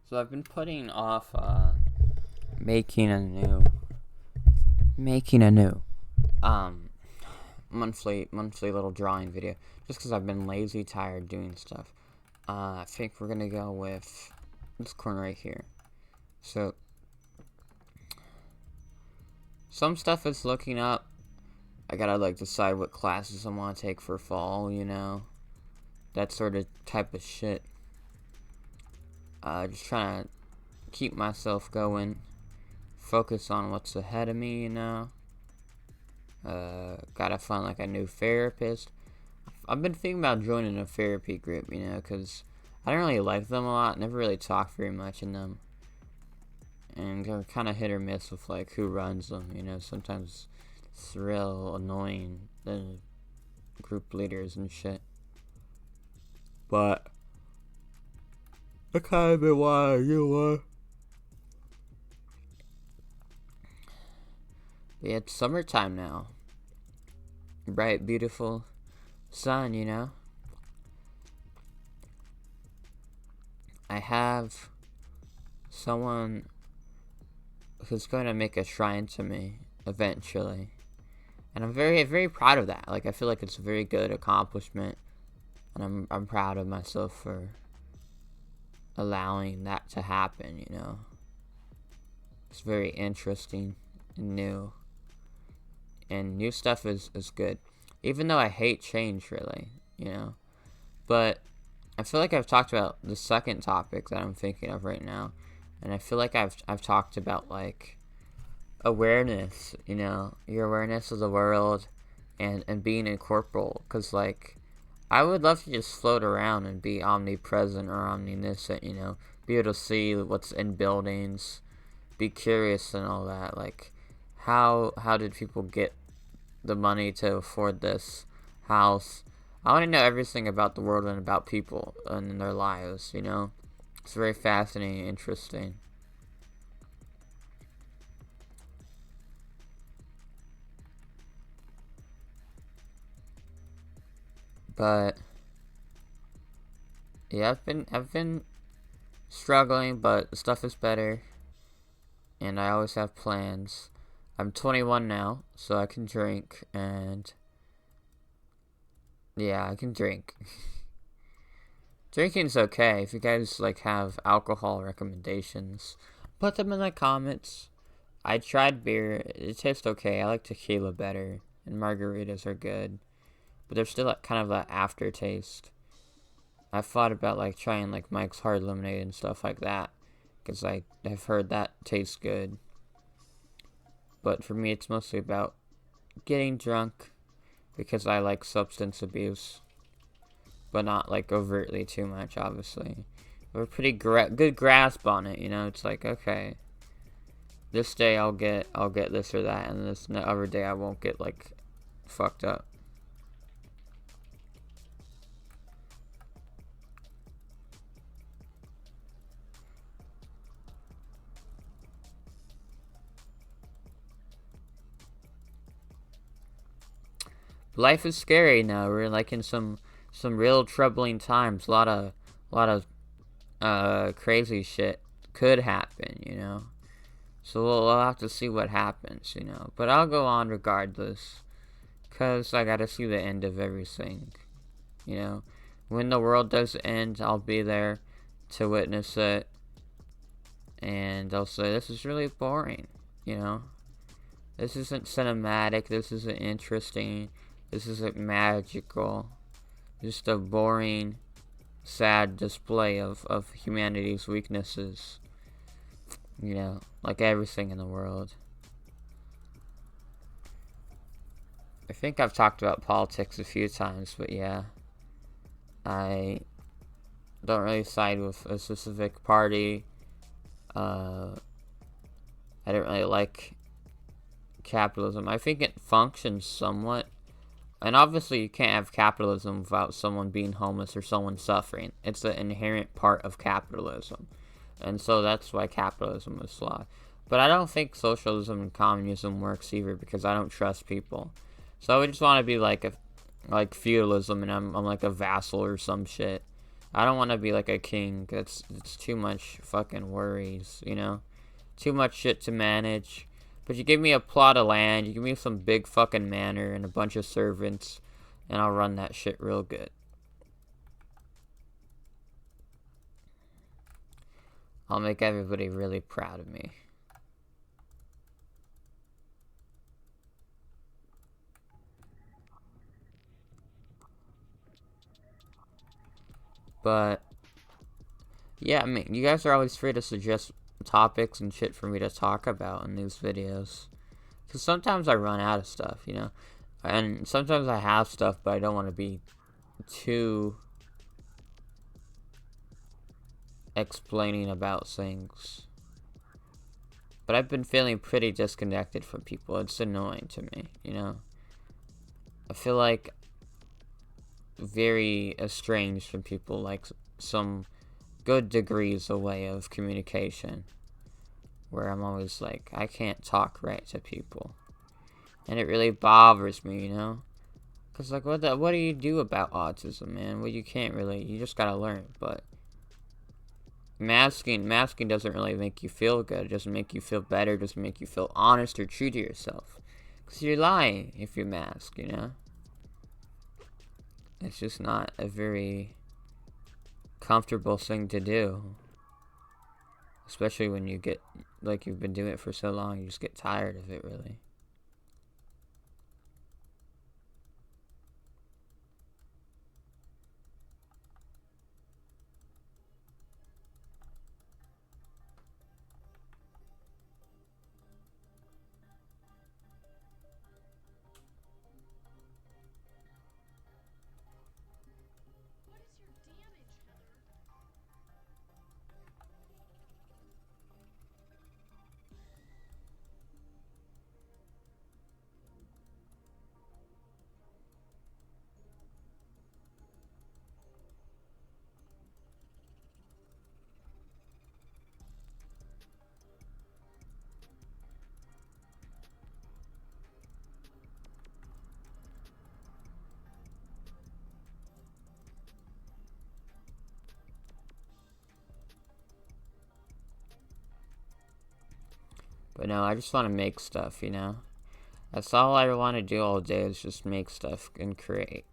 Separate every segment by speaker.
Speaker 1: So I've been putting off making a new um monthly little drawing video just because I've been lazy, tired doing stuff. I think we're gonna go with this corner right here. So some stuff is looking up. I gotta decide what classes I want to take for fall, that sort of type of shit. Just trying to keep myself going, focus on what's ahead of me, Gotta find a new therapist. I've been thinking about joining a therapy group, because I don't really like them a lot, never really talk very much in them. And they're kind of hit or miss with who runs them, sometimes it's real annoying, the group leaders and shit. But I kind of been wanting Yeah, it's summertime now. Bright, beautiful sun, I have someone who's going to make a shrine to me eventually. And I'm very, very proud of that. I feel like it's a very good accomplishment. And I'm proud of myself for allowing that to happen, It's very interesting and new. And new stuff is good. Even though I hate change, really, But I feel like I've talked about the second topic that I'm thinking of right now. And I feel like I've talked about, awareness, your awareness of the world and being incorporeal. Because, I would love to just float around and be omnipresent or omniscient, be able to see what's in buildings, be curious and all that. How did people get the money to afford this house? I want to know everything about the world and about people and their lives, It's very fascinating and interesting. But yeah, I've been struggling, but stuff is better. And I always have plans. I'm 21 now, so I can drink, and yeah, I can drink. Drinking's okay. If you guys have alcohol recommendations, put them in the comments. I tried beer. It tastes okay. I like tequila better, and margaritas are good, but there's still kind of an aftertaste. I've thought about trying Mike's Hard Lemonade and stuff like that, because I've heard that tastes good. But for me, it's mostly about getting drunk, because I like substance abuse, but not overtly too much, obviously. I have a pretty good grasp on it, It's okay, this day I'll get this or that, and this other day I won't get fucked up. Life is scary now. We're in some real troubling times. A lot of crazy shit could happen, So we'll have to see what happens, But I'll go on regardless, cause I gotta see the end of everything, When the world does end, I'll be there to witness it, and I'll say this is really boring, This isn't cinematic. This isn't interesting. This isn't magical. Just a boring, sad display of humanity's weaknesses. Like everything in the world. I think I've talked about politics a few times, but yeah. I don't really side with a specific party. I don't really like capitalism. I think it functions somewhat. And obviously you can't have capitalism without someone being homeless or someone suffering. It's an inherent part of capitalism. And so that's why capitalism is flawed. But I don't think socialism and communism works either, because I don't trust people. So I would just want to be like feudalism, and I'm like a vassal or some shit. I don't want to be like a king. It's too much fucking worries, you know? Too much shit to manage. But you give me a plot of land, you give me some big fucking manor and a bunch of servants, and I'll run that shit real good. I'll make everybody really proud of me. But yeah, I mean, you guys are always free to suggest topics and shit for me to talk about in these videos. Because sometimes I run out of stuff, you know? And sometimes I have stuff, but I don't want to be too explaining about things. But I've been feeling pretty disconnected from people. It's annoying to me, you know? I feel like very estranged from people, like some good degrees away of communication. Where I'm always like, I can't talk right to people. And it really bothers me, you know? Because, like, what do you do about autism, man? Well, you can't really, you just gotta learn. But masking doesn't really make you feel good. It doesn't make you feel better. It doesn't make you feel honest or true to yourself. Because you're lying if you mask, you know? It's just not a very comfortable thing to do. Especially when you get, like, you've been doing it for so long, you just get tired of it, really. But no, I just want to make stuff, you know? That's all I want to do all day is just make stuff and create.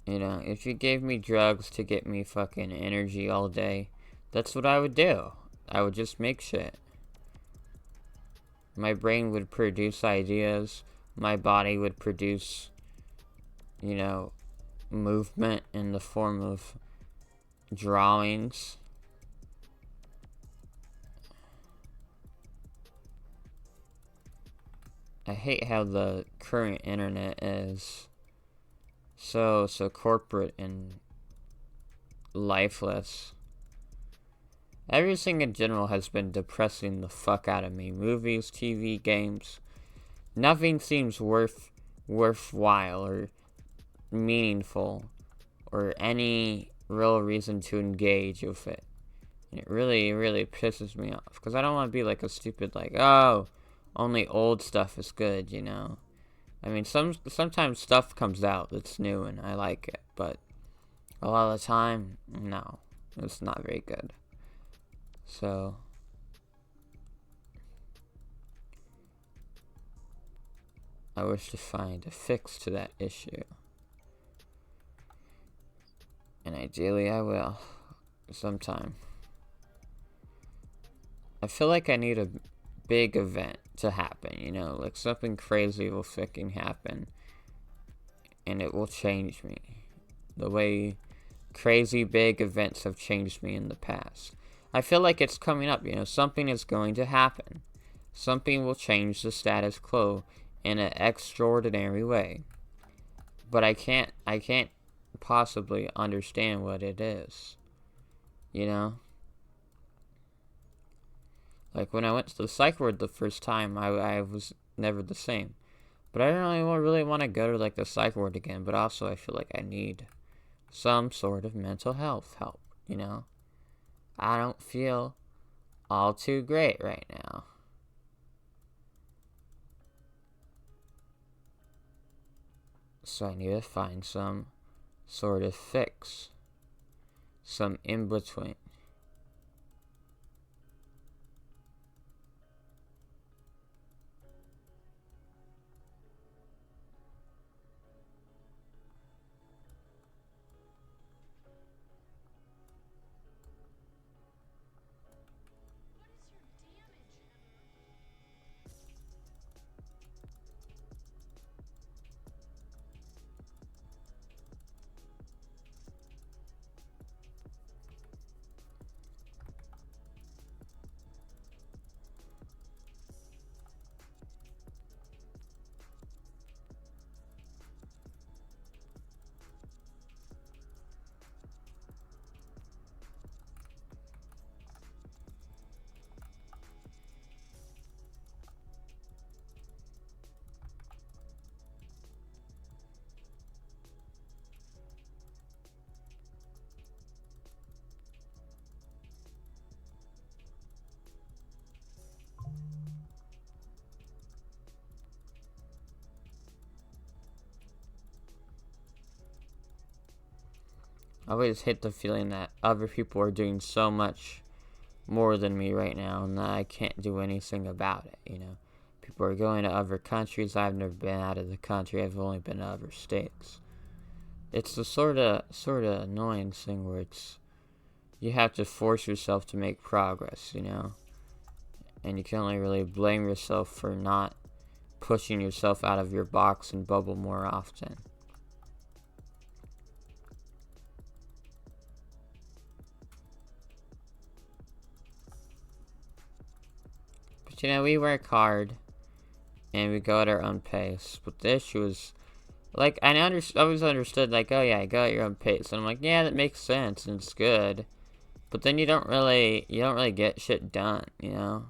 Speaker 1: You know, if you gave me drugs to get me fucking energy all day, that's what I would do. I would just make shit. My brain would produce ideas. My body would produce, you know, movement in the form of drawings. I hate how the current internet is so corporate and lifeless. Everything in general has been depressing the fuck out of me. Movies, TV, games. Nothing seems worthwhile or meaningful or any real reason to engage with it. And it really pisses me off. Because I don't want to be like a stupid, like, oh, only old stuff is good, you know? I mean, sometimes stuff comes out that's new and I like it, but a lot of the time, no, it's not very good. So, I wish to find a fix to that issue. And ideally I will, sometime. I feel like I need a big event to happen, you know, like something crazy will fucking happen. And it will change me. The way crazy big events have changed me in the past. I feel like it's coming up, you know, something is going to happen. Something will change the status quo in an extraordinary way. But I can't possibly understand what it is. You know? Like when I went to the psych ward the first time, I was never the same. But I don't really want to go to like the psych ward again, but also I feel like I need some sort of mental health help, you know? I don't feel all too great right now. So I need to find some sort of fix. some in between. I always hate the feeling that other people are doing so much more than me right now and that I can't do anything about it, you know. People are going to other countries. I've never been out of the country. I've only been to other states. It's the sort of annoying thing where you have to force yourself to make progress, you know. And you can only really blame yourself for not pushing yourself out of your box and bubble more often. But you know, we work hard and we go at our own pace. But the issue is, like, I always understood, like, oh yeah, go at your own pace. And I'm like, yeah, that makes sense and it's good. But then you don't really get shit done, you know?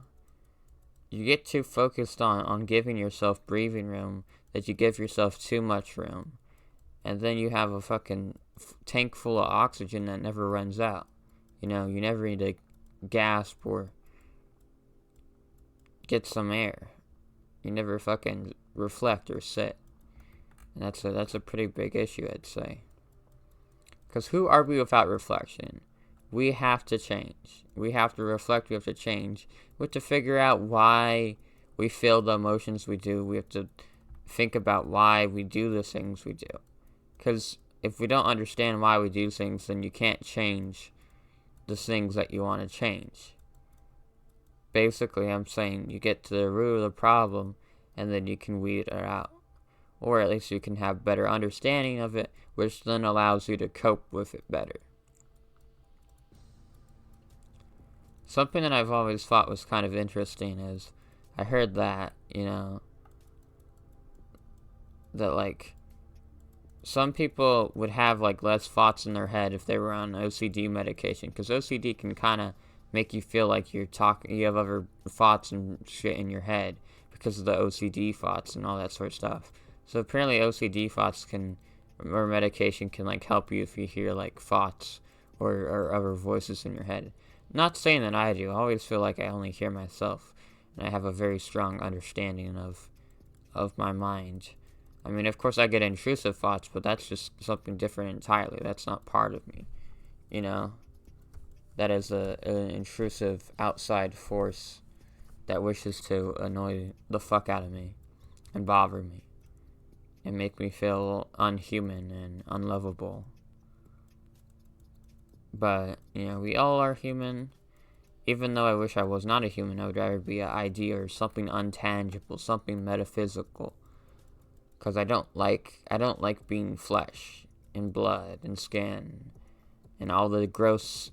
Speaker 1: You get too focused on giving yourself breathing room that you give yourself too much room. And then you have a fucking tank full of oxygen that never runs out. You know, you never need to gasp or get some air. You never fucking reflect or sit. And that's a pretty big issue, I'd say. Because who are we without reflection? We have to change. We have to reflect. We have to change. We have to figure out why we feel the emotions we do. We have to think about why we do the things we do. Because if we don't understand why we do things, then you can't change the things that you want to change. Basically, I'm saying you get to the root of the problem, and then you can weed it out. Or at least you can have better understanding of it, which then allows you to cope with it better. Something that I've always thought was kind of interesting is, I heard that, you know, that, like, some people would have, like, less thoughts in their head if they were on OCD medication, because OCD can kind of make you feel like you have other thoughts and shit in your head because of the OCD thoughts and all that sort of stuff. So apparently OCD thoughts or medication can, like, help you if you hear, like, thoughts or other voices in your head. Not saying that I do. I always feel like I only hear myself, and I have a very strong understanding of my mind. I mean, of course I get intrusive thoughts, but that's just something different entirely. That's not part of me, you know? That is an intrusive outside force that wishes to annoy the fuck out of me and bother me and make me feel unhuman and unlovable. But, you know, we all are human. Even though I wish I was not a human, I would rather be an idea or something untangible, something metaphysical. Because I don't like being flesh and blood and skin and all the gross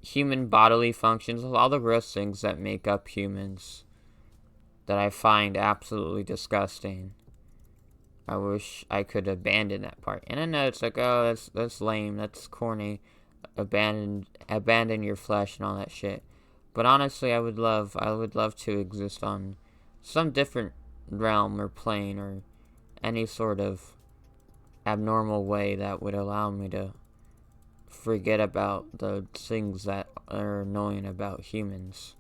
Speaker 1: human bodily functions, all the gross things that make up humans that I find absolutely disgusting. I wish I could abandon that part. And I know it's like, oh, that's lame, that's corny. Abandon your flesh and all that shit. But honestly, I would love to exist on some different realm or plane or any sort of abnormal way that would allow me to forget about the things that are annoying about humans.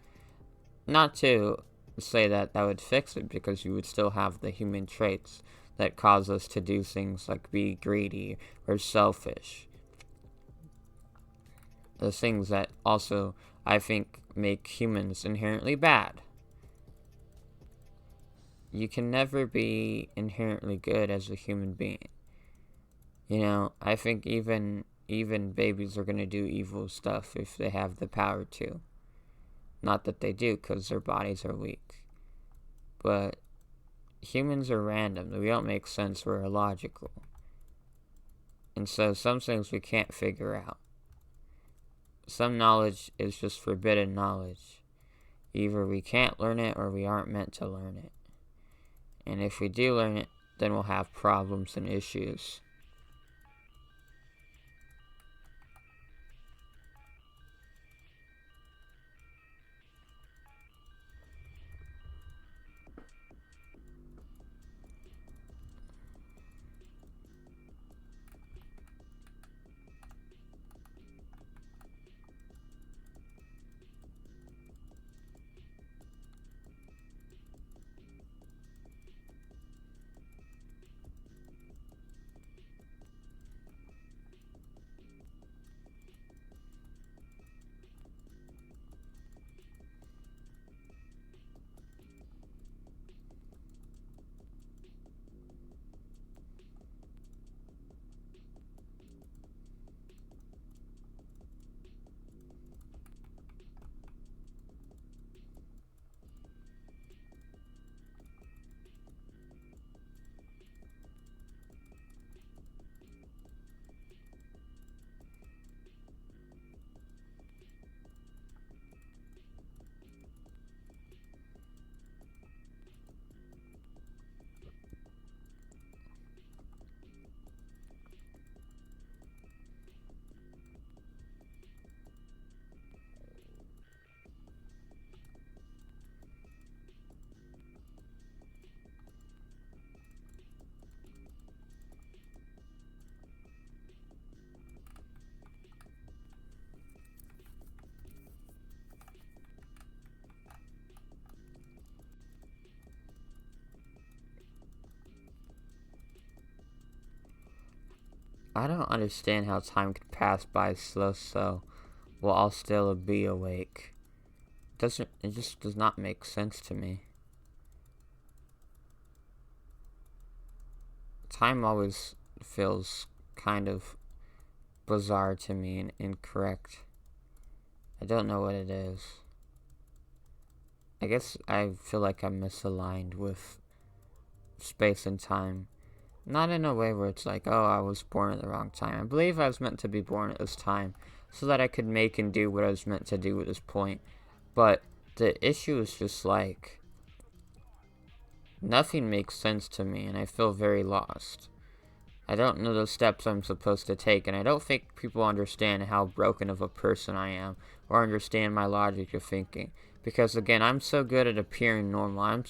Speaker 1: Not to say that would fix it, because you would still have the human traits that cause us to do things like be greedy or selfish. the things that also I think make humans inherently bad. You can never be inherently good as a human being. You know, I think even babies are going to do evil stuff if they have the power to. Not that they do, because their bodies are weak. But humans are random. We don't make sense. We're illogical. And so some things we can't figure out. Some knowledge is just forbidden knowledge. Either we can't learn it or we aren't meant to learn it. And if we do learn it, then we'll have problems and issues. I don't understand how time can pass by so while I'll still be awake. It just does not make sense to me. Time always feels kind of bizarre to me and incorrect. I don't know what it is. I guess I feel like I'm misaligned with space and time. Not in a way where it's like, oh, I was born at the wrong time. I believe I was meant to be born at this time so that I could make and do what I was meant to do at this point. But the issue is just like, nothing makes sense to me and I feel very lost. I don't know the steps I'm supposed to take, and I don't think people understand how broken of a person I am or understand my logic of thinking. Because again, I'm so good at appearing normal.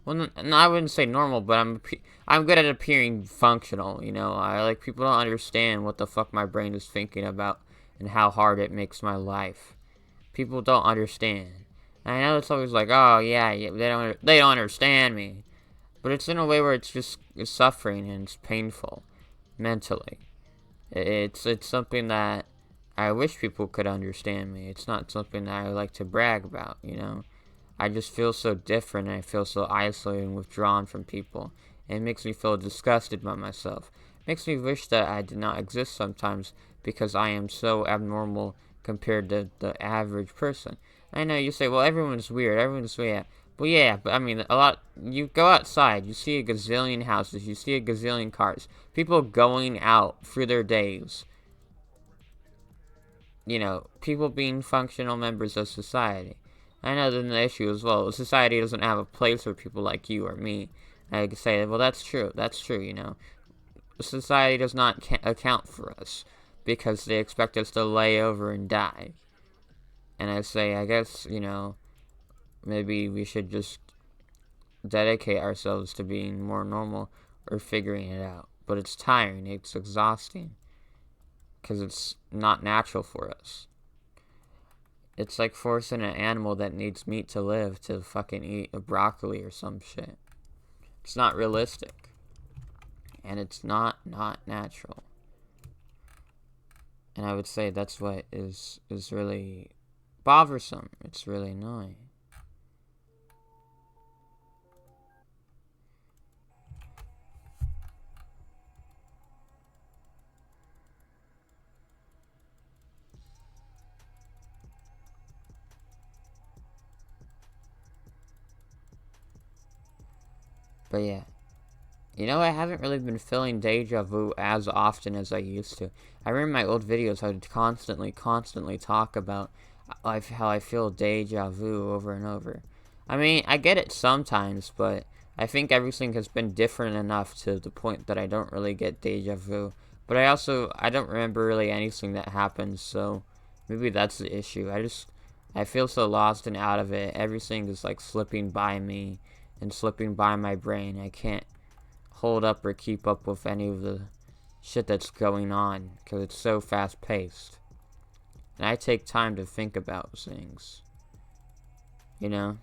Speaker 1: No, I wouldn't say normal, but I'm good at appearing functional. You know, people don't understand what the fuck my brain is thinking about and how hard it makes my life. People don't understand. And I know it's always like, oh yeah, they don't understand me, but it's in a way where it's suffering and it's painful mentally. It's something that I wish people could understand me. It's not something that I like to brag about, you know. I just feel so different and I feel so isolated and withdrawn from people. And it makes me feel disgusted by myself. It makes me wish that I did not exist sometimes because I am so abnormal compared to the average person. I know you say, well, everyone's weird. Well, yeah, but I mean, you go outside, you see a gazillion houses, you see a gazillion cars, people going out through their days. You know, people being functional members of society. I know then the issue as well, society doesn't have a place for people like you or me. I can say, well, that's true, you know. Society does not account for us because they expect us to lay over and die. And I say, I guess, you know, maybe we should just dedicate ourselves to being more normal or figuring it out. But it's tiring, it's exhausting, because it's not natural for us. It's like forcing an animal that needs meat to live to fucking eat a broccoli or some shit. It's not realistic. And it's not natural. And I would say that's what is really bothersome. It's really annoying. But yeah. You know, I haven't really been feeling deja vu as often as I used to. I remember my old videos, I would constantly talk about how I feel deja vu over and over. I mean, I get it sometimes, but I think everything has been different enough to the point that I don't really get deja vu. But I don't remember really anything that happened, so maybe that's the issue. I feel so lost and out of it. Everything is like slipping by me and slipping by my brain. I can't hold up or keep up with any of the shit that's going on because it's so fast paced. And I take time to think about things, you know?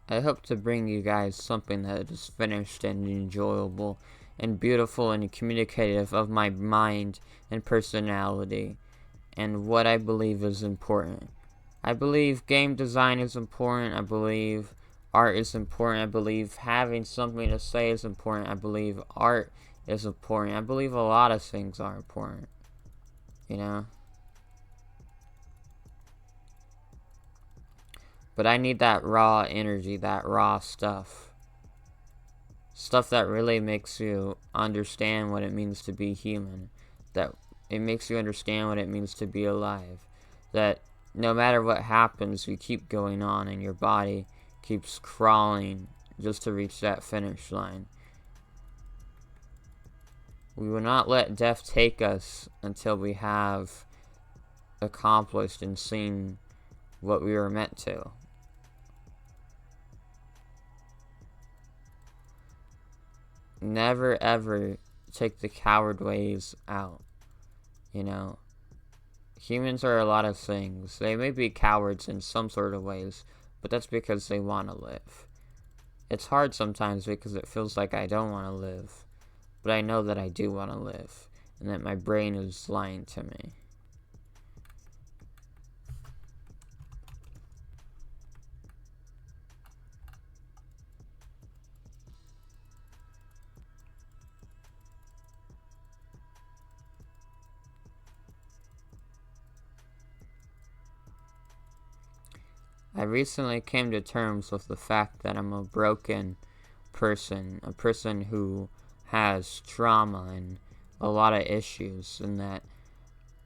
Speaker 1: I hope to bring you guys something that is finished and enjoyable and beautiful and communicative of my mind and personality and what I believe is important. I believe game design is important. I believe art is important. I believe having something to say is important. I believe art is important. I believe a lot of things are important, you know? But I need that raw energy, that raw stuff. Stuff that really makes you understand what it means to be human. That it makes you understand what it means to be alive. That no matter what happens, you keep going on and your body keeps crawling just to reach that finish line. We will not let death take us until we have accomplished and seen what we were meant to. Never ever take the coward ways out, you know? Humans are a lot of things. They may be cowards in some sort of ways, but that's because they want to live. It's hard sometimes because it feels like I don't want to live, but I know that I do want to live, and that my brain is lying to me. I recently came to terms with the fact that I'm a broken person, a person who has trauma and a lot of issues, and that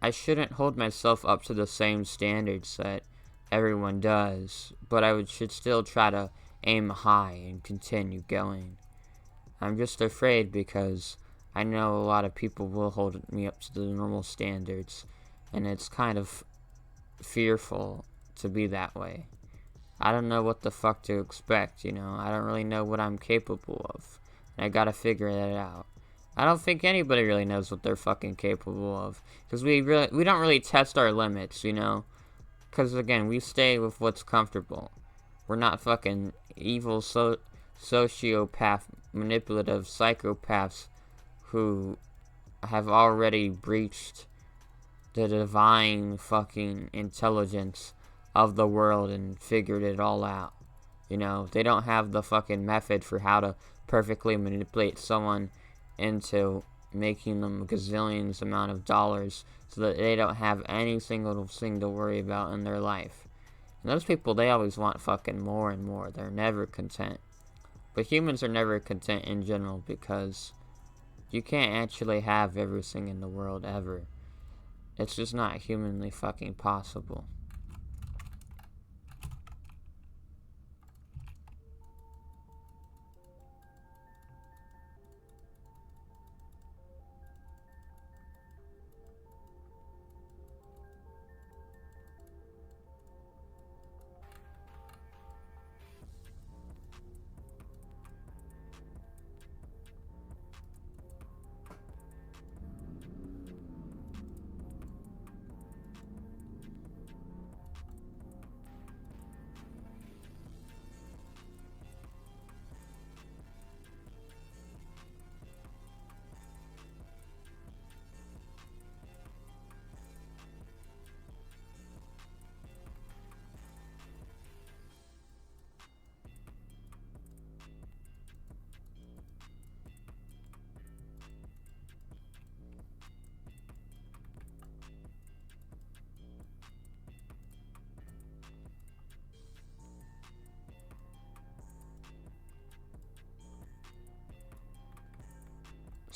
Speaker 1: I shouldn't hold myself up to the same standards that everyone does, but should still try to aim high and continue going. I'm just afraid because I know a lot of people will hold me up to the normal standards, and it's kind of fearful to be that way. I don't know what the fuck to expect, you know? I don't really know what I'm capable of, and I gotta figure that out. I don't think anybody really knows what they're fucking capable of, because we don't really test our limits, you know? Because again, we stay with what's comfortable. We're not fucking evil sociopath, manipulative psychopaths who have already breached the divine fucking intelligence of the world and figured it all out. You know, they don't have the fucking method for how to perfectly manipulate someone into making them gazillions amount of dollars so that they don't have any single thing to worry about in their life. And those people, they always want fucking more and more. They're never content. But humans are never content in general because you can't actually have everything in the world ever. It's just not humanly fucking possible.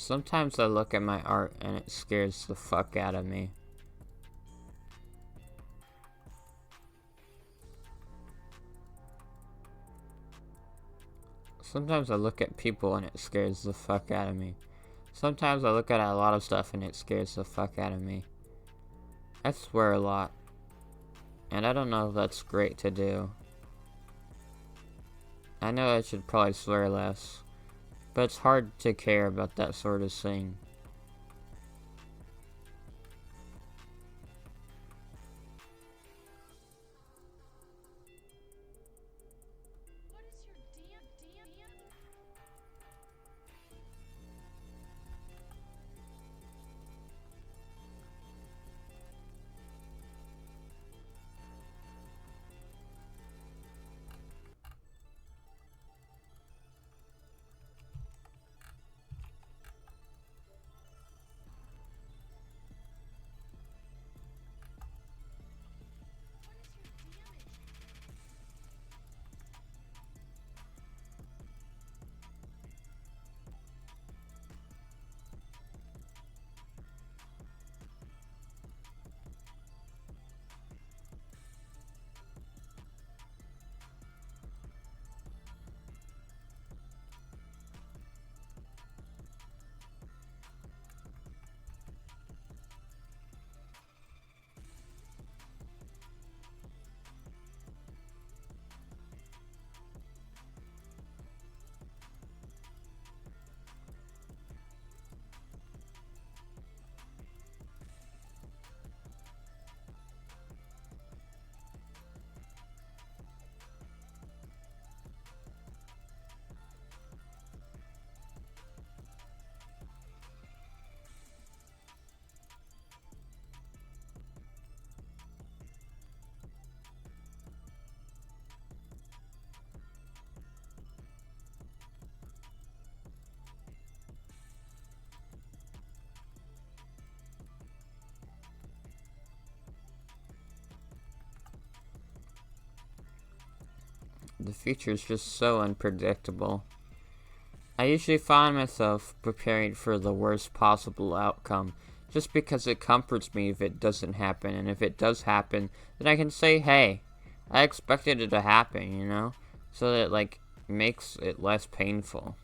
Speaker 1: Sometimes I look at my art and it scares the fuck out of me. Sometimes I look at people and it scares the fuck out of me. Sometimes I look at a lot of stuff and it scares the fuck out of me. I swear a lot. And I don't know if that's great to do. I know I should probably swear less. But it's hard to care about that sort of thing. The future is just so unpredictable. I usually find myself preparing for the worst possible outcome just because it comforts me if it doesn't happen, and if it does happen, then I can say, hey, I expected it to happen, you know? So that it, makes it less painful.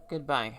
Speaker 1: Goodbye.